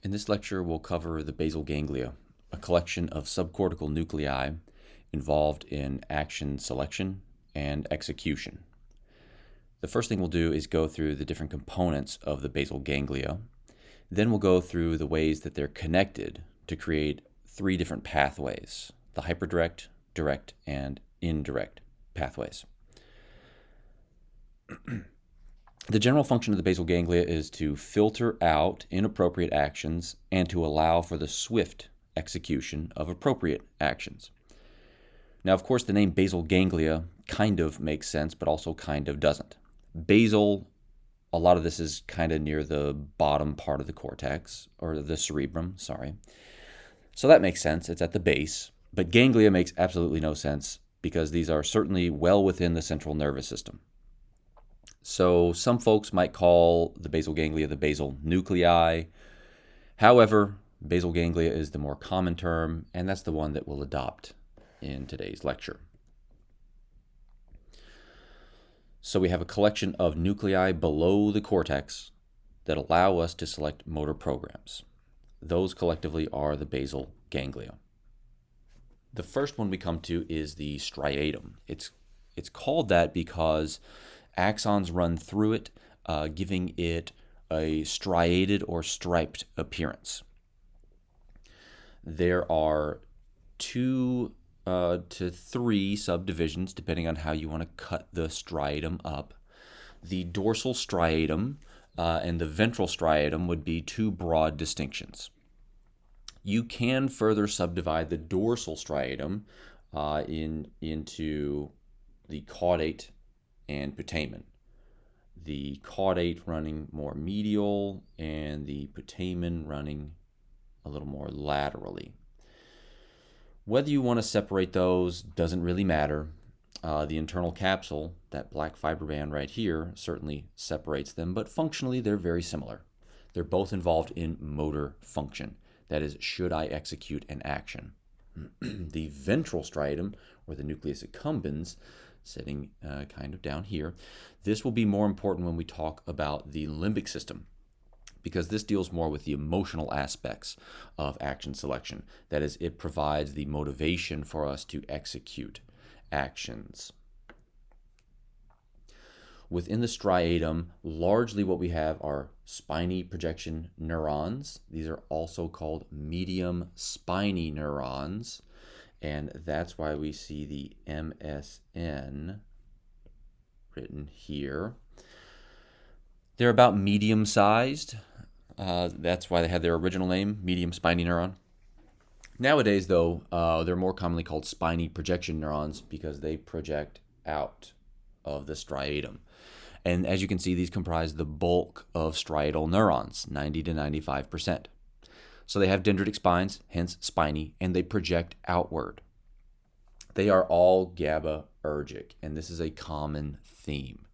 In this lecture, we'll cover the basal ganglia, a collection of subcortical nuclei involved in action selection and execution. The first thing we'll do is go through the different components of the basal ganglia. Then we'll go through the ways that they're connected to create three different pathways: the hyperdirect, direct, and indirect pathways. The general function of the basal ganglia is to filter out inappropriate actions and to allow for the swift execution of appropriate actions. Now, of course, the name basal ganglia kind of makes sense, but also kind of doesn't. Basal, a lot of this is kind of near the bottom part of the cortex, or the cerebrum, sorry. So that makes sense, it's at the base. But ganglia makes absolutely no sense because these are certainly well within the central nervous system. So some folks might call the basal ganglia the basal nuclei. However, basal ganglia is the more common term, and that's the one that we'll adopt in today's lecture. So we have a collection of nuclei below the cortex that allow us to select motor programs. Those collectively are the basal ganglia. The first one we come to is the striatum. It's called that because axons run through it, giving it a striated or striped appearance. There are 2 to 3 subdivisions, depending on how you want to cut the striatum up. The dorsal striatum and the ventral striatum would be 2 broad distinctions. You can further subdivide the dorsal striatum into the caudate and putamen. The caudate running more medial and the putamen running a little more laterally. Whether you want to separate those doesn't really matter. The internal capsule, that black fiber band right here, certainly separates them, but functionally they're very similar. They're both involved in motor function. That is, should I execute an action? The ventral striatum, or the nucleus accumbens, sitting kind of down here, this will be more important when we talk about the limbic system, because this deals more with the emotional aspects of action selection. That is, it provides the motivation for us to execute actions. Within the striatum, largely what we have are spiny projection neurons. These are also called medium spiny neurons, and that's why we see the MSN written here. They're about medium-sized. That's why they had their original name, medium spiny neuron. Nowadays, though, they're more commonly called spiny projection neurons because they project out of the striatum. And as you can see, these comprise the bulk of striatal neurons, 90 to 95%. So they have dendritic spines, hence spiny, and they project outward. They are all GABAergic, and this is a common theme.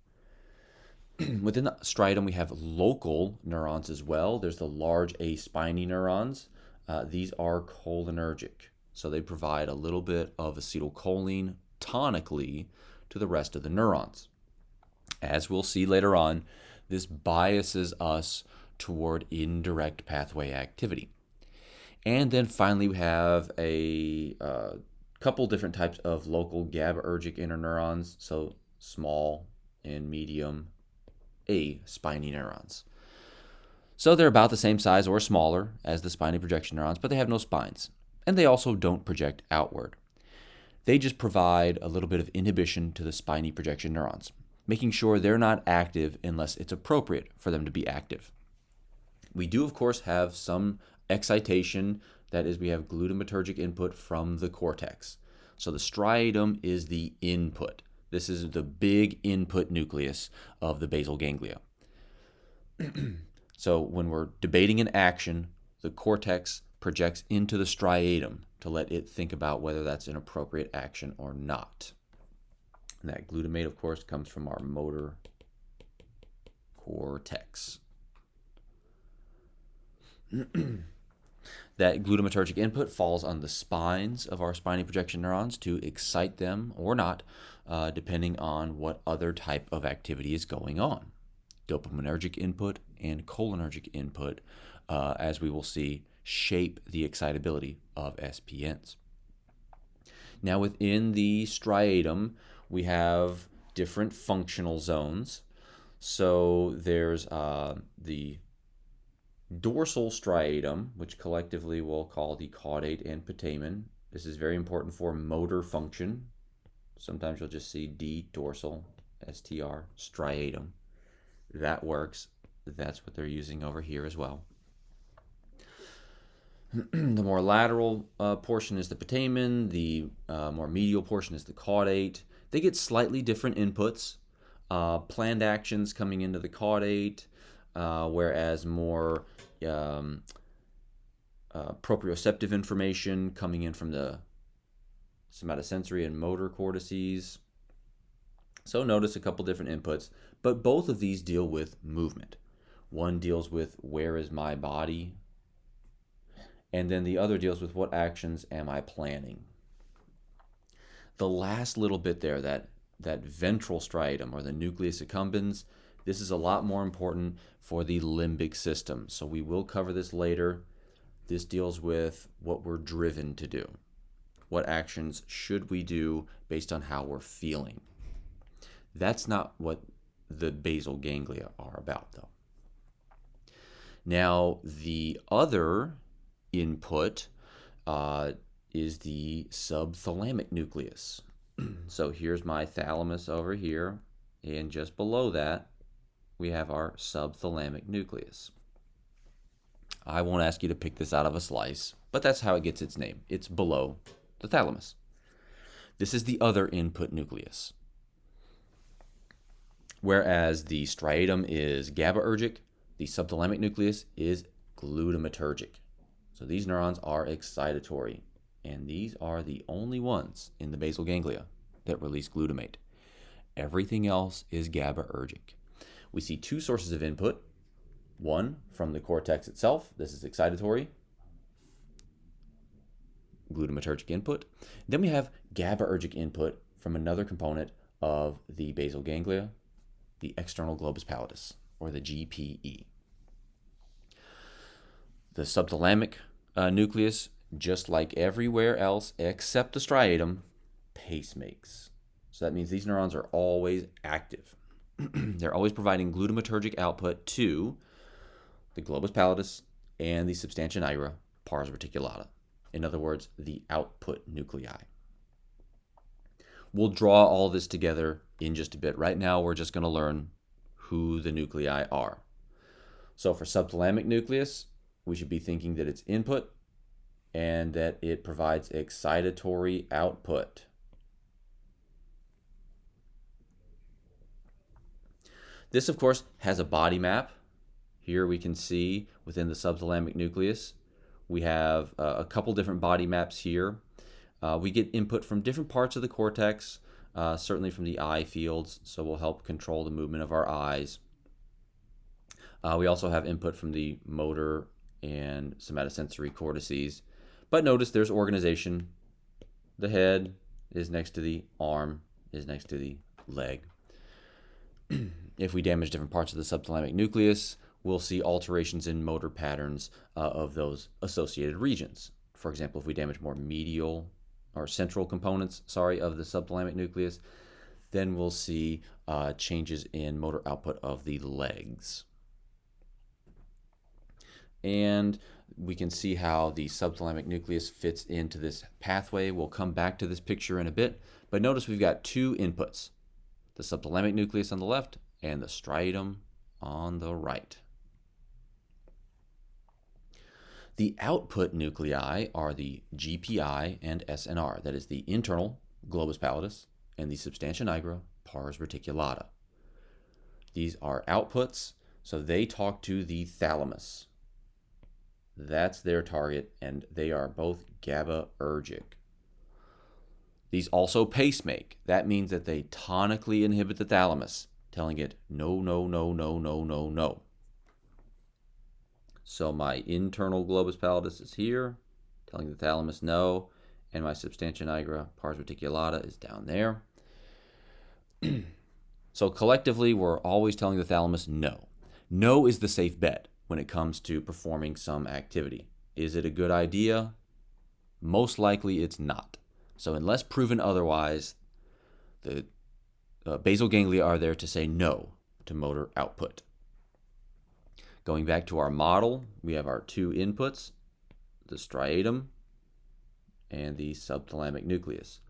Within the striatum, we have local neurons as well. There's the large A-spiny neurons. These are cholinergic, so they provide a little bit of acetylcholine tonically to the rest of the neurons. As we'll see later on, this biases us toward indirect pathway activity. And then finally, we have a couple different types of local GABAergic interneurons, so small and medium A spiny neurons. So they're about the same size or smaller as the spiny projection neurons, but they have no spines. And they also don't project outward. They just provide a little bit of inhibition to the spiny projection neurons, making sure they're not active unless it's appropriate for them to be active. We do, of course, have some excitation. That is, we have glutamatergic input from the cortex. So the striatum is the input. This is the big input nucleus of the basal ganglia. So when we're debating an action, the cortex projects into the striatum to let it think about whether that's an appropriate action or not. And that glutamate, of course, comes from our motor cortex. That glutamatergic input falls on the spines of our spiny projection neurons to excite them or not, depending on what other type of activity is going on. Dopaminergic input and cholinergic input, as we will see, shape the excitability of SPNs. Now, within the striatum, we have different functional zones. So there's the dorsal striatum, which collectively we'll call the caudate and putamen. This is very important for motor function. Sometimes you'll just see D dorsal, STR, striatum. That works. That's what they're using over here as well. The more lateral portion is the putamen. The more medial portion is the caudate. They get slightly different inputs. Planned actions coming into the caudate, whereas more proprioceptive information coming in from the somatosensory and motor cortices. So notice a couple different inputs, but both of these deal with movement. One deals with where is my body, and then the other deals with what actions am I planning. The last little bit there, that ventral striatum or the nucleus accumbens, this is a lot more important for the limbic system. So we will cover this later. This deals with what we're driven to do. What actions should we do based on how we're feeling? That's not what the basal ganglia are about, though. Now, the other input is the subthalamic nucleus. So here's my thalamus over here, and just below that, we have our subthalamic nucleus. I won't ask you to pick this out of a slice, but that's how it gets its name. It's below the thalamus. This is the other input nucleus. Whereas the striatum is GABAergic, the subthalamic nucleus is glutamatergic. So these neurons are excitatory, and these are the only ones in the basal ganglia that release glutamate. Everything else is GABAergic. We see two sources of input. One from the cortex itself. This is excitatory, glutamatergic input. Then we have GABAergic input from another component of the basal ganglia, the external globus pallidus, or the GPE. The subthalamic nucleus, just like everywhere else except the striatum, pacemakes. So that means these neurons are always active. They're always providing glutamatergic output to the globus pallidus and the substantia nigra, pars reticulata. In other words, the output nuclei. We'll draw all this together in just a bit. Right now, we're just going to learn who the nuclei are. So for subthalamic nucleus, we should be thinking that it's input and that it provides excitatory output. This, of course, has a body map. Here we can see within the subthalamic nucleus, we have a couple different body maps here. We get input from different parts of the cortex, certainly from the eye fields, so we'll help control the movement of our eyes. We also have input from the motor and somatosensory cortices. But notice there's organization. The head is next to the arm, is next to the leg. If we damage different parts of the subthalamic nucleus, we'll see alterations in motor patterns of those associated regions. For example, if we damage more medial or central components, of the subthalamic nucleus, then we'll see changes in motor output of the legs. And we can see how the subthalamic nucleus fits into this pathway. We'll come back to this picture in a bit, but notice we've got two inputs, the subthalamic nucleus on the left and the striatum on the right. The output nuclei are the GPI and SNR, that is the internal globus pallidus and the substantia nigra, pars reticulata. These are outputs, so they talk to the thalamus. That's their target, and they are both GABAergic. These also pacemake. That means that they tonically inhibit the thalamus, telling it no, no, no, no, no, no, no. So my internal globus pallidus is here, telling the thalamus no, and my substantia nigra, pars reticulata, is down there. So collectively, we're always telling the thalamus no. No is the safe bet when it comes to performing some activity. Is it a good idea? Most likely it's not. So unless proven otherwise, the basal ganglia are there to say no to motor output. Going back to our model, we have our two inputs, the striatum and the subthalamic nucleus.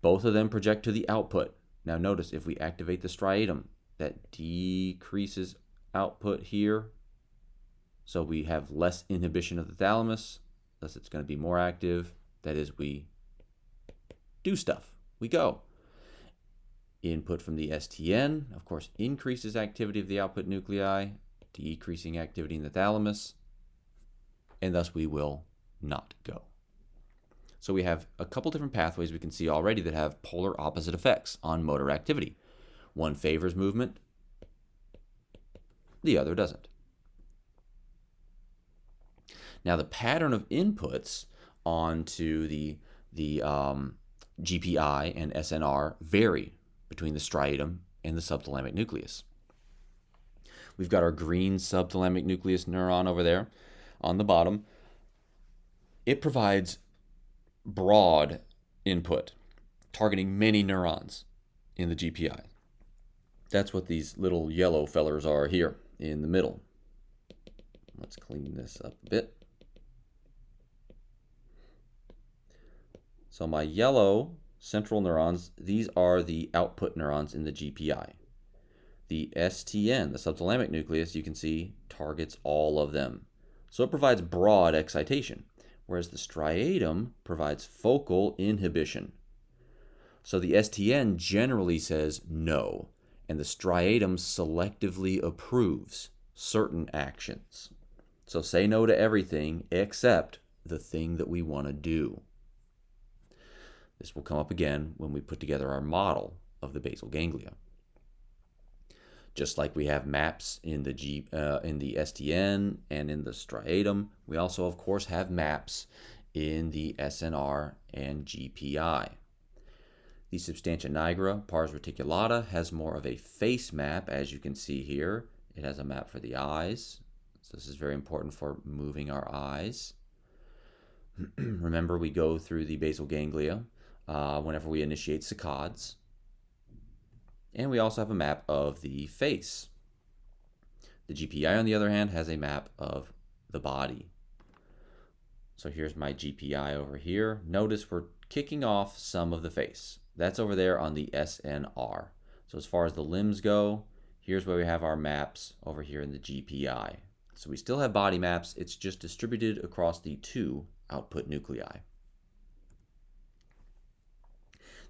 Both of them project to the output. Now notice if we activate the striatum, that decreases output here. So we have less inhibition of the thalamus, thus it's going to be more active. That is, we do stuff, we go. Input from the STN, of course, increases activity of the output nuclei, decreasing activity in the thalamus, and thus we will not go. So we have a couple different pathways we can see already that have polar opposite effects on motor activity. One favors movement, the other doesn't. Now the pattern of inputs onto the GPI and SNR vary between the striatum and the subthalamic nucleus. We've got our green subthalamic nucleus neuron over there on the bottom. It provides broad input, targeting many neurons in the GPI. That's what these little yellow fellers are here in the middle. Let's clean this up a bit. So my yellow central neurons, these are the output neurons in the GPI. The STN, the subthalamic nucleus, you can see targets all of them. So it provides broad excitation, whereas the striatum provides focal inhibition. So the STN generally says no, and the striatum selectively approves certain actions. So say no to everything except the thing that we want to do. This will come up again when we put together our model of the basal ganglia. Just like we have maps in the STN and in the striatum, we also, of course, have maps in the SNR and GPI. The substantia nigra, pars reticulata, has more of a face map, as you can see here. It has a map for the eyes. So this is very important for moving our eyes. Remember, we go through the basal ganglia whenever we initiate saccades. And we also have a map of the face. The GPI, on the other hand, has a map of the body. So here's my GPI over here. Notice we're kicking off some of the face. That's over there on the SNR. So as far as the limbs go, here's where we have our maps over here in the GPI. So we still have body maps, it's just distributed across the two output nuclei.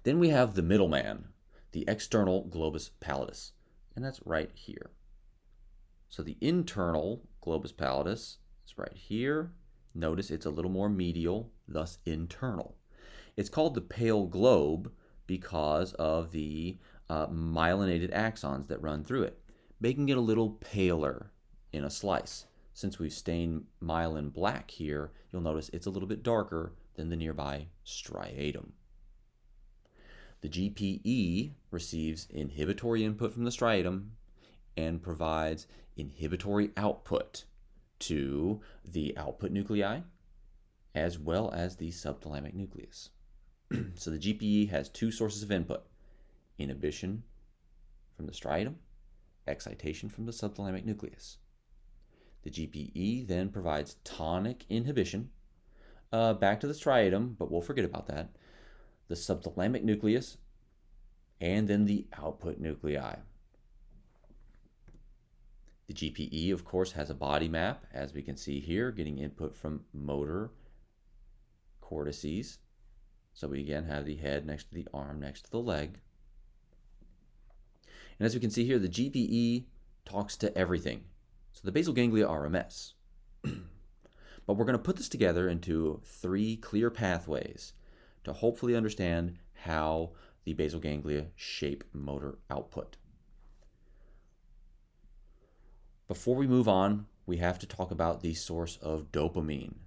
Then we have the middleman, the external globus pallidus, and that's right here. So the internal globus pallidus is right here. Notice it's a little more medial, thus internal. It's called the pale globe because of the myelinated axons that run through it, making it a little paler in a slice. Since we've stained myelin black here, you'll notice it's a little bit darker than the nearby striatum. The GPE receives inhibitory input from the striatum and provides inhibitory output to the output nuclei as well as the subthalamic nucleus. So the GPE has two sources of input: inhibition from the striatum, excitation from the subthalamic nucleus. The GPE then provides tonic inhibition back to the striatum, but we'll forget about that, the subthalamic nucleus, and then the output nuclei. The GPE, of course, has a body map, as we can see here, getting input from motor cortices. So we again have the head next to the arm, next to the leg. And as we can see here, the GPE talks to everything. So the basal ganglia are a mess. But we're going to put this together into 3 clear pathways to hopefully understand how the basal ganglia shape motor output. Before we move on, we have to talk about the source of dopamine.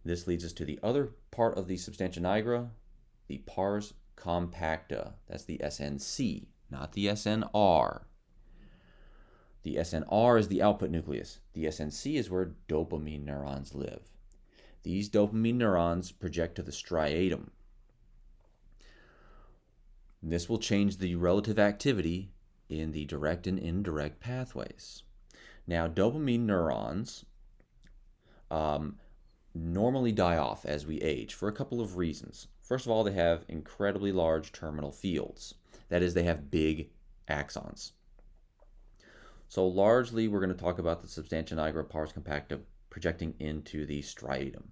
This leads us to the other part of the substantia nigra, the pars compacta. That's the SNC not the SNR. The SNR is the output nucleus. The SNC is where dopamine neurons live. These dopamine neurons project to the striatum. This will change the relative activity in the direct and indirect pathways. Now, dopamine neurons normally die off as we age for a couple of reasons. First of all, they have incredibly large terminal fields. That is, they have big axons. So largely, we're going to talk about the substantia nigra pars compacta projecting into the striatum,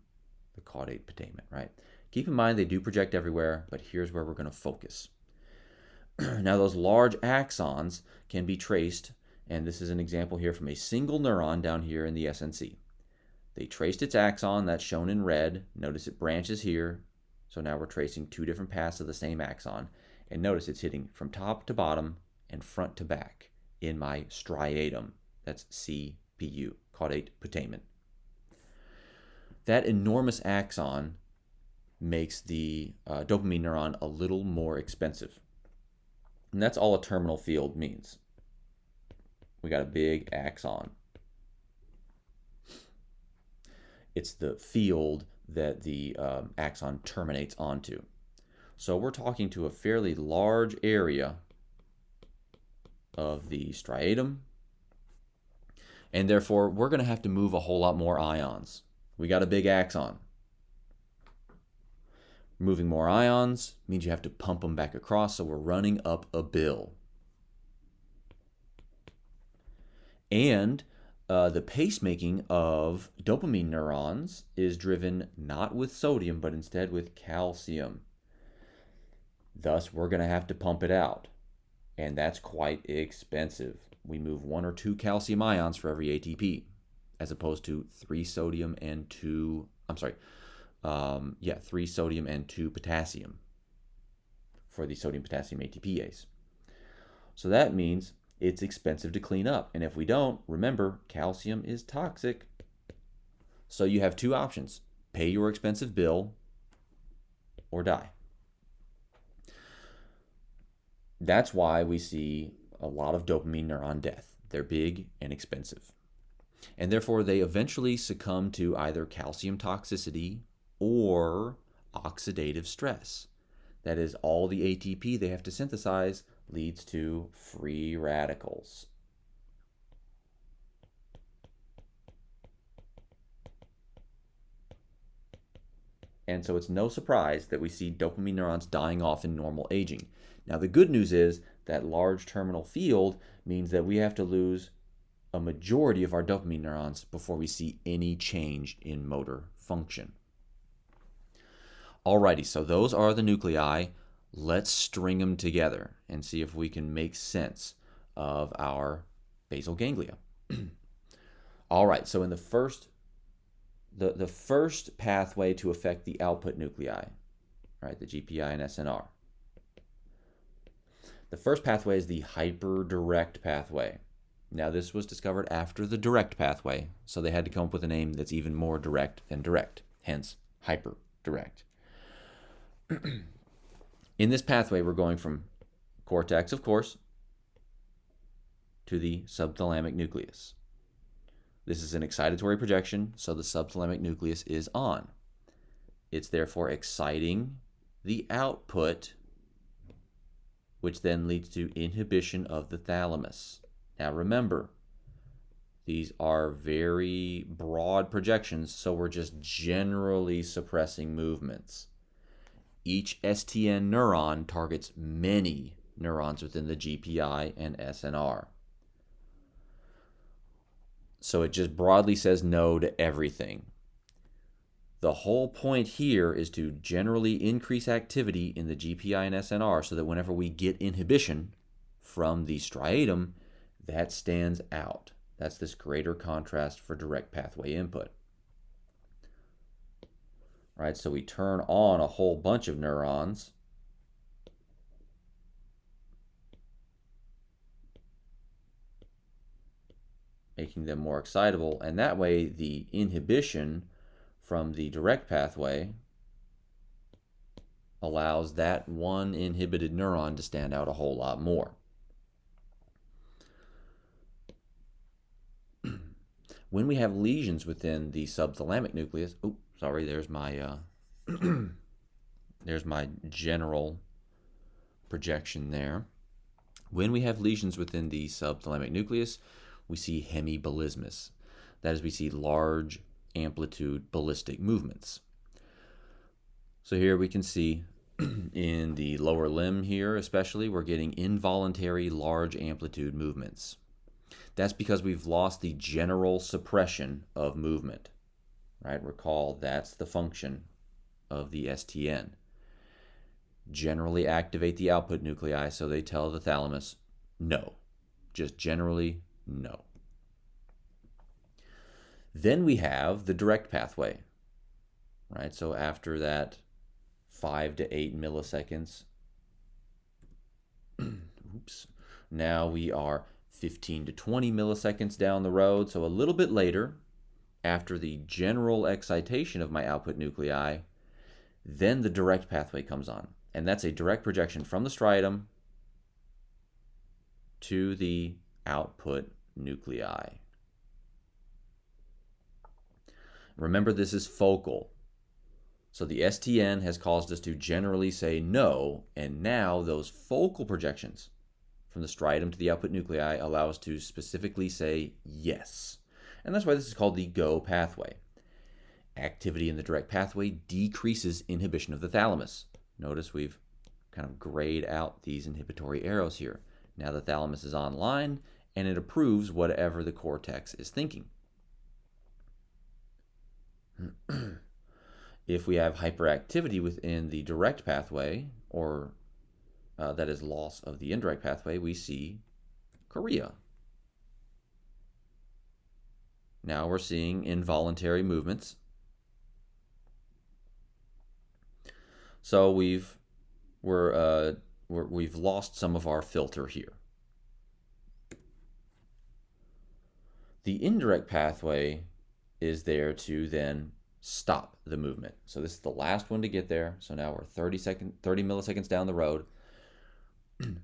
the caudate putamen, right? Keep in mind they do project everywhere, but here's where we're going to focus. Now, those large axons can be traced, and this is an example here from a single neuron down here in the SNC. They traced its axon, that's shown in red. Notice it branches here. So now we're tracing two different paths of the same axon. And notice it's hitting from top to bottom and front to back in my striatum. That's CPU, caudate putamen. That enormous axon makes the dopamine neuron a little more expensive. And that's all a terminal field means. We got a big axon. It's the field that the axon terminates onto. So we're talking to a fairly large area of the striatum, and therefore we're going to have to move a whole lot more ions. We got a big axon. Moving more ions means you have to pump them back across, so we're running up a bill. And the pacemaking of dopamine neurons is driven not with sodium, but instead with calcium. Thus, we're going to have to pump it out, and that's quite expensive. We move 1 or 2 calcium ions for every ATP, as opposed to 3 sodium and 2 potassium for the sodium-potassium ATPase. So that means it's expensive to clean up. And if we don't, remember, calcium is toxic. So you have 2 options. Pay your expensive bill or die. That's why we see a lot of dopamine neuron death. They're big and expensive. And therefore, they eventually succumb to either calcium toxicity or oxidative stress. That is, all the ATP they have to synthesize leads to free radicals. And so it's no surprise that we see dopamine neurons dying off in normal aging. Now, the good news is that large terminal field means that we have to lose a majority of our dopamine neurons before we see any change in motor function. Alrighty, so those are the nuclei. Let's string them together and see if we can make sense of our basal ganglia. All right, so in the first pathway to affect the output nuclei, right, the GPI and SNR. The first pathway is the hyperdirect pathway. Now, this was discovered after the direct pathway, so they had to come up with a name that's even more direct than direct, hence hyperdirect. In this pathway, we're going from cortex, of course, to the subthalamic nucleus. This is an excitatory projection, so the subthalamic nucleus is on. It's therefore exciting the output, which then leads to inhibition of the thalamus. Now remember, these are very broad projections, so we're just generally suppressing movements. Each STN neuron targets many neurons within the GPI and SNR. So it just broadly says no to everything. The whole point here is to generally increase activity in the GPI and SNR so that whenever we get inhibition from the striatum, that stands out. That's this greater contrast for direct pathway input. Right, so we turn on a whole bunch of neurons. Making them more excitable, and that way the inhibition from the direct pathway allows that one inhibited neuron to stand out a whole lot more. When we have lesions within the subthalamic nucleus, there's my general projection there. When we have lesions within the subthalamic nucleus, we see hemiballismus. That is, we see large amplitude ballistic movements. So here we can see in the lower limb here especially, we're getting involuntary large amplitude movements. That's because we've lost the general suppression of movement, right? Recall that's the function of the STN. Generally activate the output nuclei so they tell the thalamus no. Just generally no. Then we have the direct pathway, right? So after that 5 to 8 milliseconds, now we are 15 to 20 milliseconds down the road, so a little bit later, after the general excitation of my output nuclei, then the direct pathway comes on. And that's a direct projection from the striatum to the output nuclei. Remember, this is focal. So the STN has caused us to generally say no, and now those focal projections from the striatum to the output nuclei allow us to specifically say yes. And that's why this is called the go pathway. Activity in the direct pathway decreases inhibition of the thalamus. Notice we've kind of grayed out these inhibitory arrows here. Now the thalamus is online, and it approves whatever the cortex is thinking. If we have hyperactivity within the direct pathway, or that is loss of the indirect pathway, we see chorea. Now we're seeing involuntary movements. So we've lost some of our filter here. The indirect pathway is there to then stop the movement. So this is the last one to get there. So now we're 30 milliseconds down the road.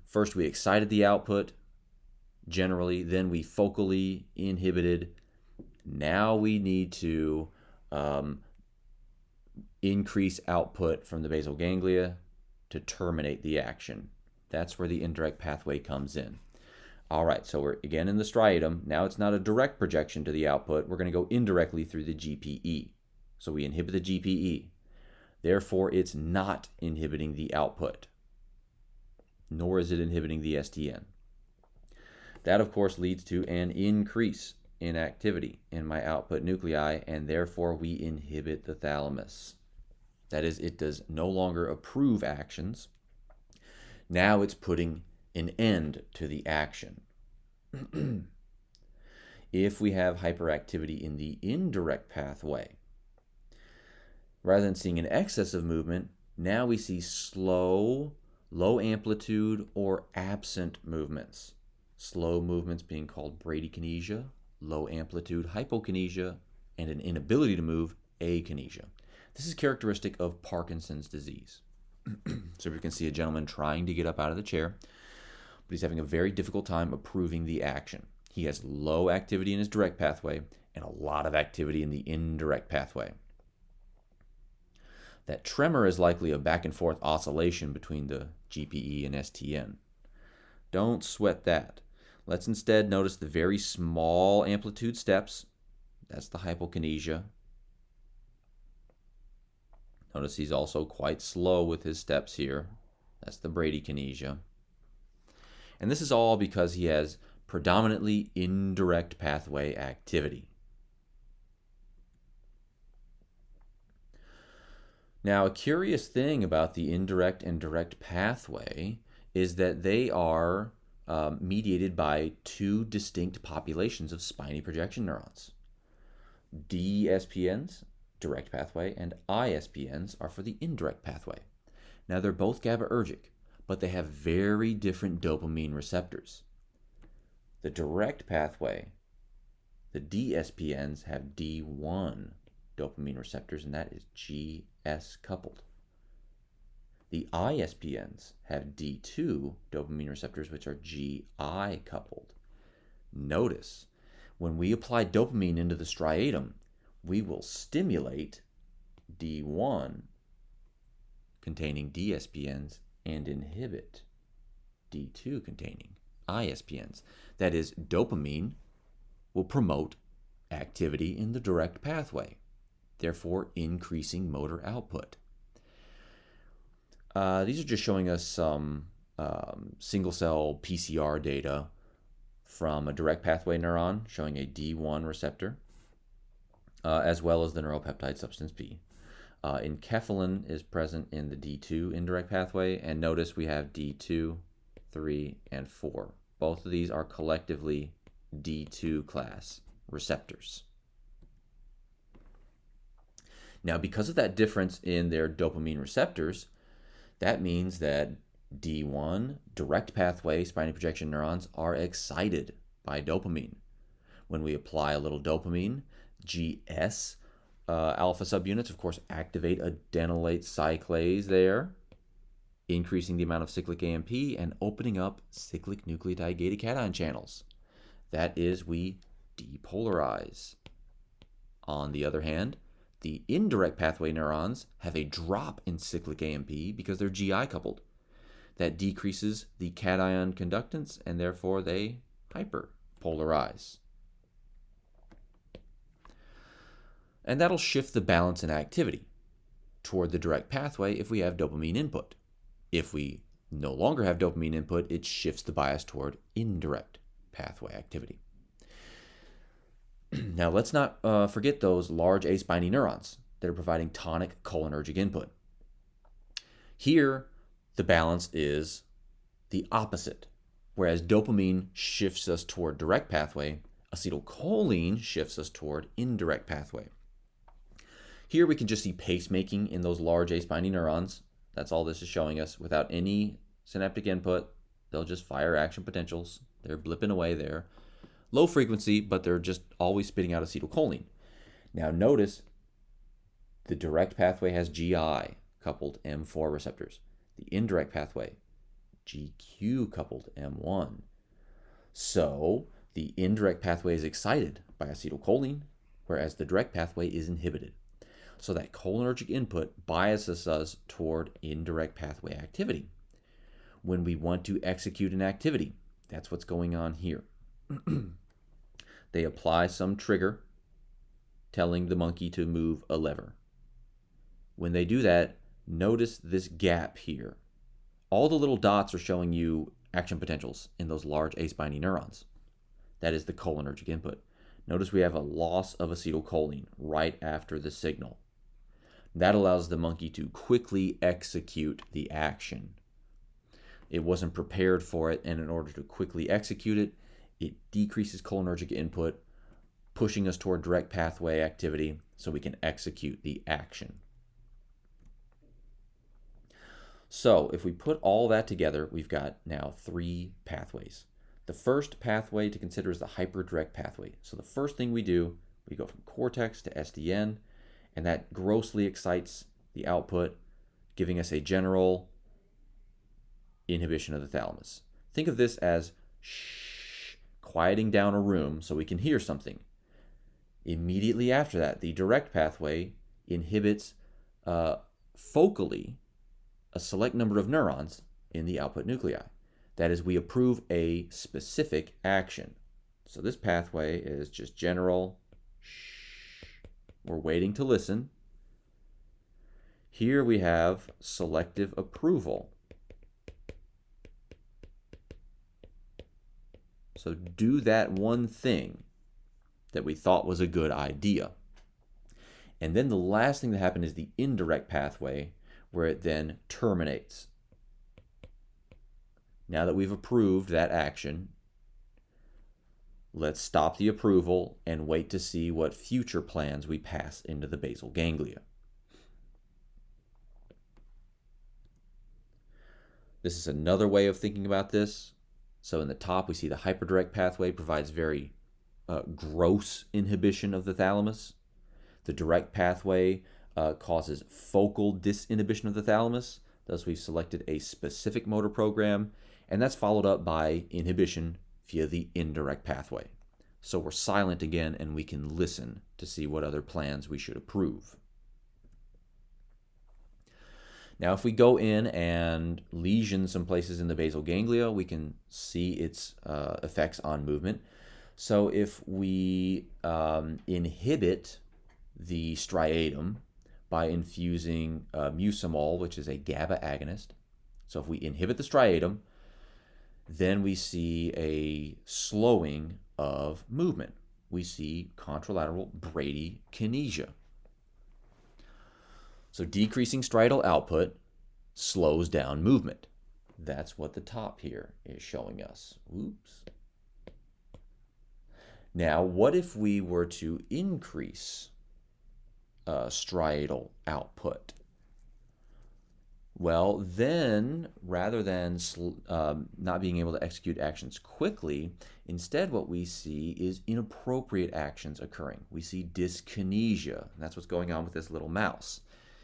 First we excited the output generally, then we focally inhibited. Now we need to increase output from the basal ganglia to terminate the action. That's where the indirect pathway comes in. All right, so we're again in the striatum. Now it's not a direct projection to the output. We're going to go indirectly through the GPE. So we inhibit the GPE. Therefore, it's not inhibiting the output, nor is it inhibiting the STN. That, of course, leads to an increase in activity in my output nuclei, and therefore we inhibit the thalamus. That is, it does no longer approve actions. Now it's putting an end to the action. If we have hyperactivity in the indirect pathway, rather than seeing an excess of movement, now we see slow, low amplitude, or absent movements. Slow movements being called bradykinesia, low amplitude hypokinesia, and an inability to move, akinesia. This is characteristic of Parkinson's disease. So we can see a gentleman trying to get up out of the chair, but he's having a very difficult time approving the action. He has low activity in his direct pathway and a lot of activity in the indirect pathway. That tremor is likely a back and forth oscillation between the GPE and STN. Don't sweat that. Let's instead notice the very small amplitude steps. That's the hypokinesia. Notice he's also quite slow with his steps here. That's the bradykinesia. And this is all because he has predominantly indirect pathway activity. Now, a curious thing about the indirect and direct pathway is that they are mediated by two distinct populations of spiny projection neurons. DSPNs, direct pathway, and ISPNs are for the indirect pathway. Now, they're both GABAergic, but they have very different dopamine receptors. The direct pathway, the DSPNs, have D1 dopamine receptors, and that is GS coupled. The ISPNs have D2 dopamine receptors, which are GI coupled. Notice, When we apply dopamine into the striatum, we will stimulate D1 containing DSPNs and inhibit D2 containing ISPNs. That is, dopamine will promote activity in the direct pathway, therefore increasing motor output. These are just showing us some single-cell PCR data from a direct pathway neuron showing a D1 receptor, as well as the neuropeptide substance P. Enkephalin is present in the D2 indirect pathway, and notice we have D2, 3, and 4. Both of these are collectively D2 class receptors. Now, because of that difference in their dopamine receptors, that means that D1 direct pathway spiny projection neurons are excited by dopamine. When we apply a little dopamine, GS alpha subunits, of course, activate adenylate cyclase there, increasing the amount of cyclic AMP and opening up cyclic nucleotide gated cation channels. That is, we depolarize. On the other hand, the indirect pathway neurons have a drop in cyclic AMP because they're GI coupled. That decreases the cation conductance, and therefore they hyperpolarize. And that'll shift the balance in activity toward the direct pathway if we have dopamine input. If we no longer have dopamine input, it shifts the bias toward indirect pathway activity. Now, let's not forget those large A spiny neurons that are providing tonic cholinergic input. Here, the balance is the opposite. Whereas dopamine shifts us toward direct pathway, acetylcholine shifts us toward indirect pathway. Here we can just see pacemaking in those large A spiny neurons. That's all this is showing us. Without any synaptic input, they'll just fire action potentials. They're blipping away there. Low frequency, but they're just always spitting out acetylcholine. Now notice the direct pathway has GI coupled M4 receptors. The indirect pathway, GQ coupled M1. So the indirect pathway is excited by acetylcholine, whereas the direct pathway is inhibited. So that cholinergic input biases us toward indirect pathway activity. When we want to execute an activity, that's what's going on here. They apply some trigger telling the monkey to move a lever. When they do that, notice this gap here. All the little dots are showing you action potentials in those large A spiny neurons. That is the cholinergic input. Notice we have a loss of acetylcholine right after the signal. That allows the monkey to quickly execute the action. It wasn't prepared for it, and in order to quickly execute it, it decreases cholinergic input, pushing us toward direct pathway activity so we can execute the action. So if we put all that together, we've got now 3 pathways. The first pathway to consider is the hyperdirect pathway. So the first thing we do, we go from cortex to SDN, and that grossly excites the output, giving us a general inhibition of the thalamus. Think of this as quieting down a room so we can hear something. Immediately after that, the direct pathway inhibits focally a select number of neurons in the output nuclei. That is, we approve a specific action. So this pathway is just general. We're waiting to listen. Here we have selective approval. So do that one thing that we thought was a good idea. And then the last thing that happened is the indirect pathway, where it then terminates. Now that we've approved that action, let's stop the approval and wait to see what future plans we pass into the basal ganglia. This is another way of thinking about this. So in the top, we see the hyperdirect pathway provides very gross inhibition of the thalamus. The direct pathway causes focal disinhibition of the thalamus. Thus, we've selected a specific motor program, and that's followed up by inhibition via the indirect pathway. So we're silent again, and we can listen to see what other plans we should approve. Now, if we go in and lesion some places in the basal ganglia, we can see its effects on movement. So if we inhibit the striatum by infusing mucimol, which is a GABA agonist, so if we inhibit the striatum, then we see a slowing of movement. We see contralateral bradykinesia. So decreasing striatal output slows down movement. That's what the top here is showing us. Oops. Now, what if we were to increase striatal output? Well, then, rather than not being able to execute actions quickly, instead what we see is inappropriate actions occurring. We see dyskinesia, and that's what's going on with this little mouse.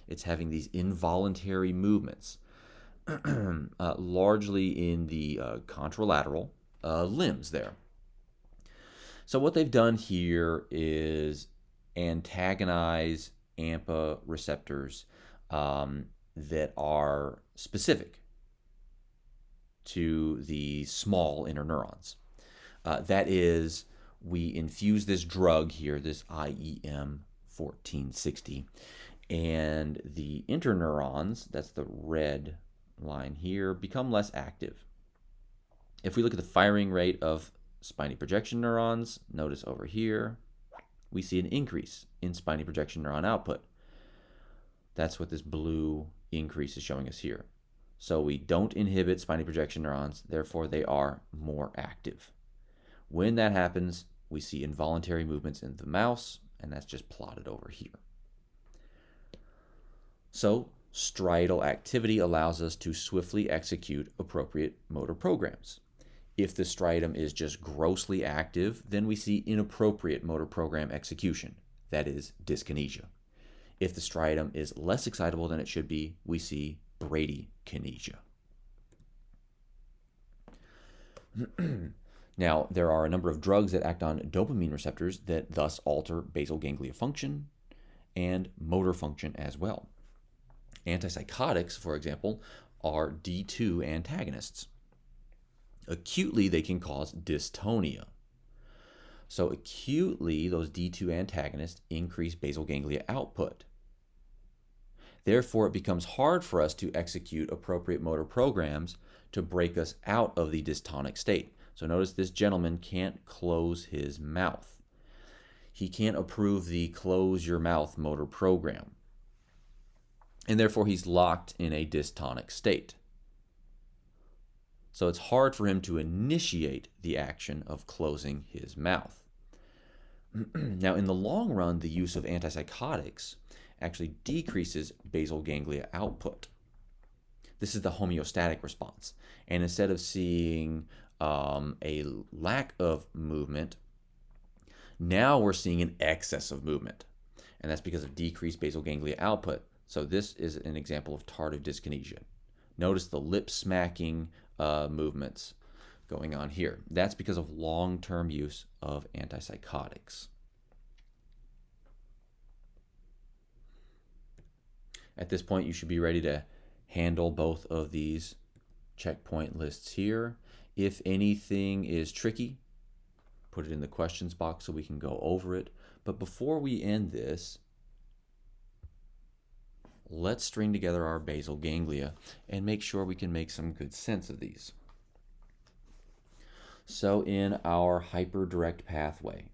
It's having these involuntary movements, largely in the contralateral limbs there. So what they've done here is antagonize AMPA receptors that are specific to the small interneurons. That is, we infuse this drug here, this IEM 1460, and the interneurons, that's the red line here, become less active. If we look at the firing rate of spiny projection neurons, notice over here, we see an increase in spiny projection neuron output. That's what this blue increase is showing us here. So we don't inhibit spiny projection neurons, therefore they are more active. When that happens, we see involuntary movements in the mouse, and that's just plotted over here. So striatal activity allows us to swiftly execute appropriate motor programs. If the striatum is just grossly active, then we see inappropriate motor program execution, that is dyskinesia. If the striatum is less excitable than it should be, we see bradykinesia. Now, there are a number of drugs that act on dopamine receptors that thus alter basal ganglia function and motor function as well. Antipsychotics, for example, are D2 antagonists. Acutely, they can cause dystonia. So acutely, those D2 antagonists increase basal ganglia output. Therefore, it becomes hard for us to execute appropriate motor programs to break us out of the dystonic state. So notice this gentleman can't close his mouth. He can't approve the close your mouth motor program. And therefore, he's locked in a dystonic state. So it's hard for him to initiate the action of closing his mouth. Now, in the long run, the use of antipsychotics actually decreases basal ganglia output. This is the homeostatic response. And instead of seeing a lack of movement, now we're seeing an excess of movement. And that's because of decreased basal ganglia output. So this is an example of tardive dyskinesia. Notice the lip smacking movements going on here. That's because of long-term use of antipsychotics. At this point, you should be ready to handle both of these checkpoint lists here. If anything is tricky, put it in the questions box so we can go over it. But before we end this, let's string together our basal ganglia and make sure we can make some good sense of these. So in our hyperdirect pathway,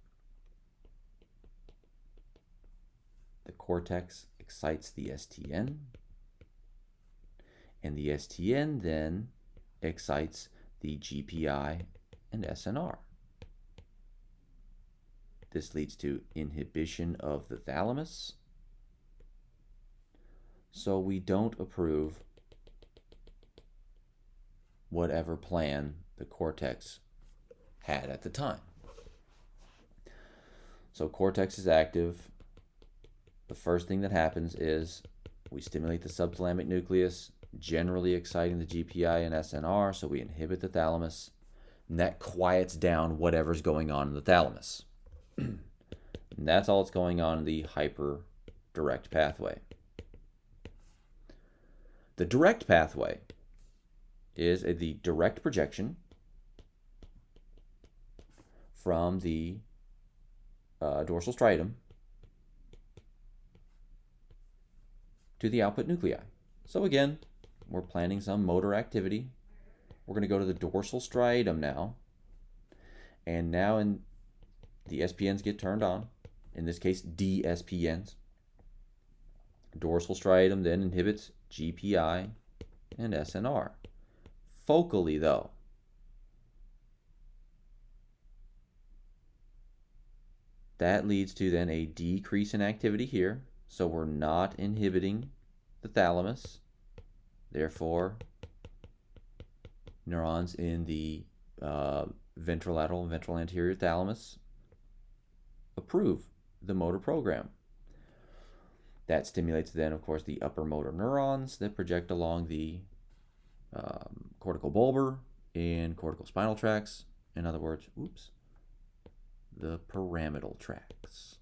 the cortex excites the STN, and the STN then excites the GPI and SNR. This leads to inhibition of the thalamus, so we don't approve whatever plan the cortex had at the time. So cortex is active. The first thing that happens is we stimulate the subthalamic nucleus, generally exciting the GPI and SNR, so we inhibit the thalamus. and that quiets down whatever's going on in the thalamus. And that's all that's going on in the hyperdirect pathway. The direct pathway is the direct projection from the dorsal striatum to the output nuclei. So again, we're planning some motor activity. We're going to go to the dorsal striatum now. And now the SPNs get turned on. In this case, DSPNs. Dorsal striatum then inhibits GPI and SNR. Focally, though, that leads to then a decrease in activity here. So we're not inhibiting the thalamus. Therefore, neurons in the ventrolateral and ventral anterior thalamus approve the motor program. That stimulates then, of course, the upper motor neurons that project along the cortical bulbar and cortical spinal tracts. In other words, the pyramidal tracts.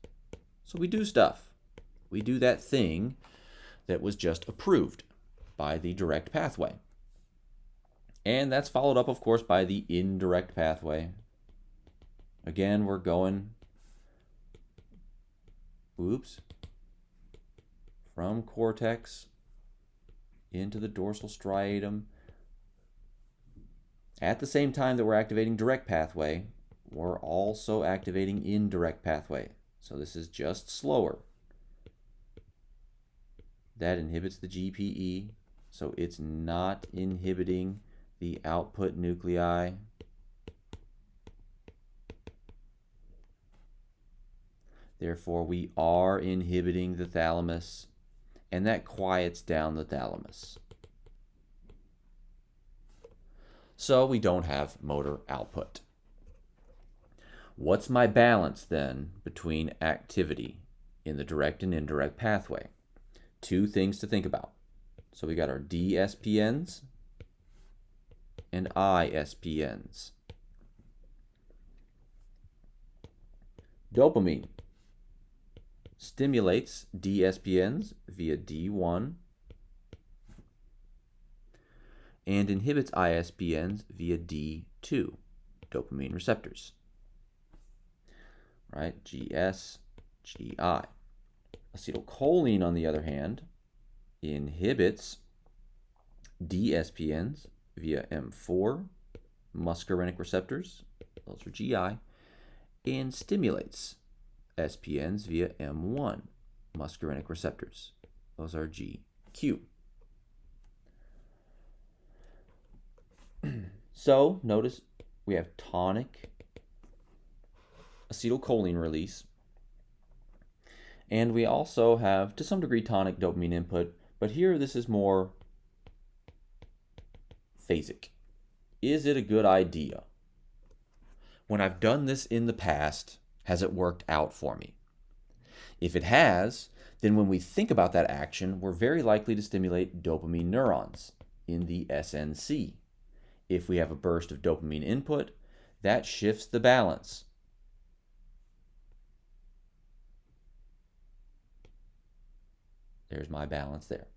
So we do stuff. We do that thing that was just approved by the direct pathway. And that's followed up, of course, by the indirect pathway. Again, we're going from cortex into the dorsal striatum. At the same time that we're activating direct pathway, we're also activating indirect pathway. So this is just slower. That inhibits the GPE, so it's not inhibiting the output nuclei. Therefore, we are inhibiting the thalamus, and that quiets down the thalamus. So we don't have motor output. What's my balance then between activity in the direct and indirect pathway? Two things to think about. So we got our DSPNs and ISPNs. Dopamine stimulates DSPNs via D1 and inhibits ISPNs via D2, dopamine receptors. Right? GS, GI. Acetylcholine, on the other hand, inhibits DSPNs via M4, muscarinic receptors, those are GI, and stimulates SPNs via M1, muscarinic receptors, those are GQ. So notice we have tonic acetylcholine release, and we also have, to some degree, tonic dopamine input, but here this is more phasic. Is it a good idea? When I've done this in the past, has it worked out for me? If it has, then when we think about that action, we're very likely to stimulate dopamine neurons in the SNC. If we have a burst of dopamine input, that shifts the balance. There's my balance there.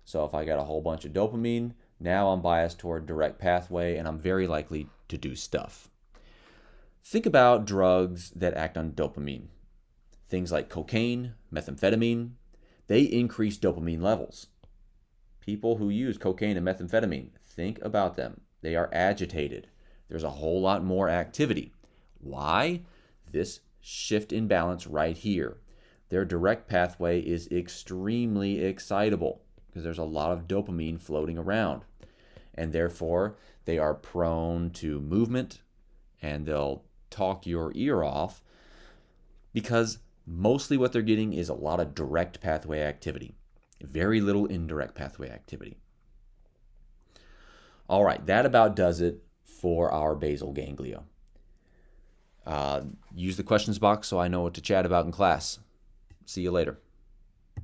So if I got a whole bunch of dopamine, now I'm biased toward direct pathway, and I'm very likely to do stuff. Think about drugs that act on dopamine. Things like cocaine, methamphetamine, they increase dopamine levels. People who use cocaine and methamphetamine, think about them. They are agitated. There's a whole lot more activity. Why? This shift in balance right here. Their direct pathway is extremely excitable because there's a lot of dopamine floating around. And therefore, they are prone to movement, and they'll talk your ear off because mostly what they're getting is a lot of direct pathway activity, very little indirect pathway activity. All right, that about does it for our basal ganglia. Use the questions box so I know what to chat about in class. See you later.